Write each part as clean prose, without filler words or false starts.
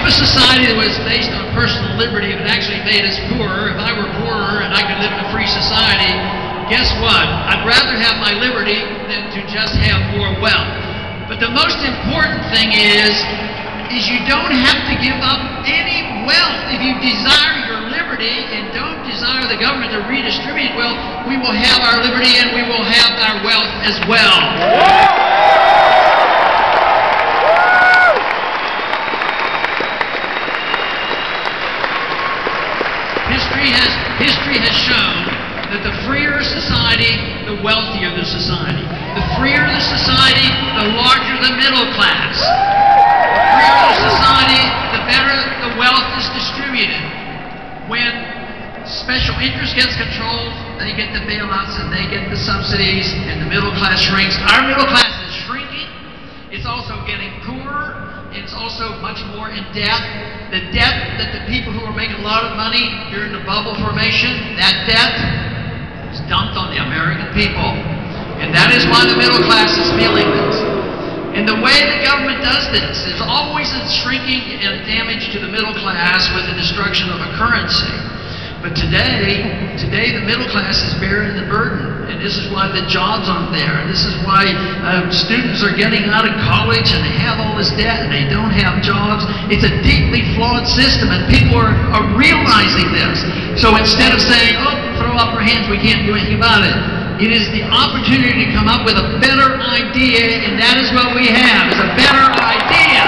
a society that was based on personal liberty, it actually made us poorer. If I were poorer and I could live in a free society, guess what? I'd rather have my liberty than to just have more wealth. But the most important thing is you don't have to give up any wealth. If you desire your liberty and don't desire the government to redistribute wealth, we will have our liberty and we will have our wealth as well. History has shown that the freer society, the wealthier the society. The freer the society, the larger the middle class. The freer the society, the better the wealth is distributed. When special interest gets controlled, they get the bailouts and they get the subsidies, and the middle class shrinks. Our middle class is shrinking. It's also getting poorer. It's also much more in debt. The debt that the people who are making a lot of money during the bubble formation, that debt is dumped on the American people. And that is why the middle class is feeling this. And the way the government does this is always a shrinking and damage to the middle class with the destruction of a currency. But today the middle class is bearing the burden. And this is why the jobs aren't there. And this is why students are getting out of college and they have all this debt and they don't have jobs. It's a deeply flawed system and people are realizing this. So instead of saying, oh, throw up our hands, we can't do anything about it, it is the opportunity to come up with a better idea, and that is what we have, is a better idea.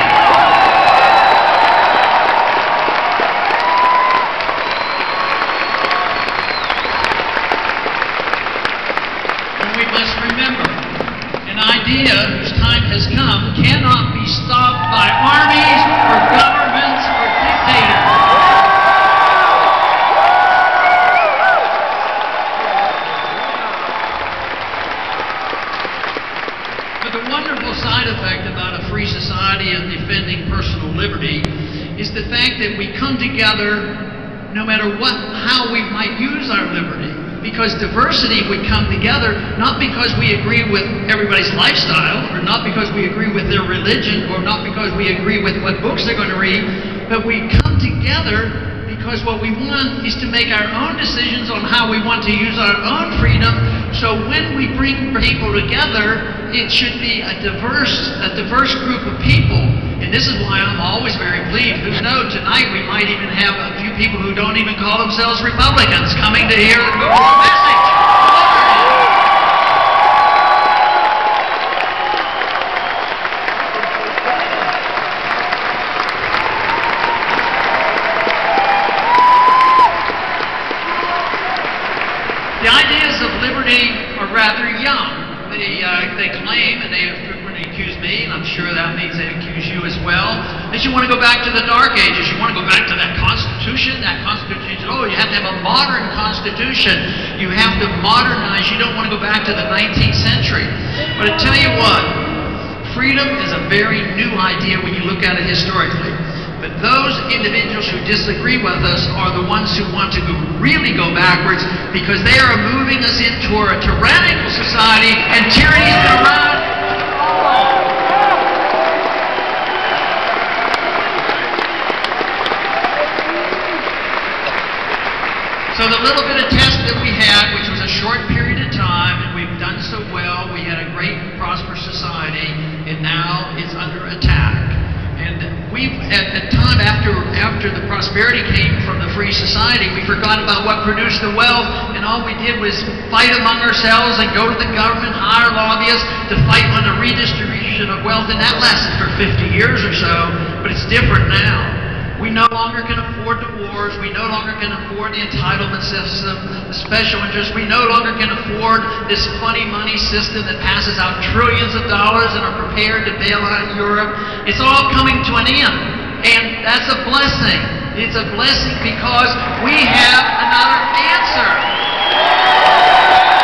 Idea whose time has come cannot be stopped by armies or governments or dictators. But the wonderful side effect about a free society and defending personal liberty is the fact that we come together no matter how we might use our liberty. Because diversity would come together, not because we agree with everybody's lifestyle, or not because we agree with their religion, or not because we agree with what books they're going to read, but we come together because what we want is to make our own decisions on how we want to use our own freedom. So when we bring people together, it should be a diverse group of people. And this is why I'm always very pleased. Who knows, tonight we might even have a few people who don't even call themselves Republicans coming to hear the message. The ideas of liberty are rather young. They claim, and they frequently accuse me, and I'm sure that means they accuse you as well, that you want to go back to the Dark Ages. You want to go back to that Constitution. That Constitution, oh, you have to have a modern Constitution. You have to modernize. You don't want to go back to the 19th century. But I tell you what, freedom is a very new idea when you look at it historically. But those individuals who disagree with us are the ones who want to really go backwards, because they are moving us into a tyrannical society, and tyranny has been around. So the little bit of test that we had, which was a short period of time, and we've done so well, we had a great, prosperous society, and now it's under attack. And at the time after the prosperity came from the free society, we forgot about what produced the wealth, and all we did was fight among ourselves and go to the government, hire lobbyists to fight on the redistribution of wealth, and that lasted for 50 years or so, but it's different now. We no longer can afford the wars. We no longer can afford the entitlement system, the special interest. We no longer can afford this funny money system that passes out trillions of dollars and are prepared to bail out Europe. It's all coming to an end. And that's a blessing. It's a blessing because we have another answer.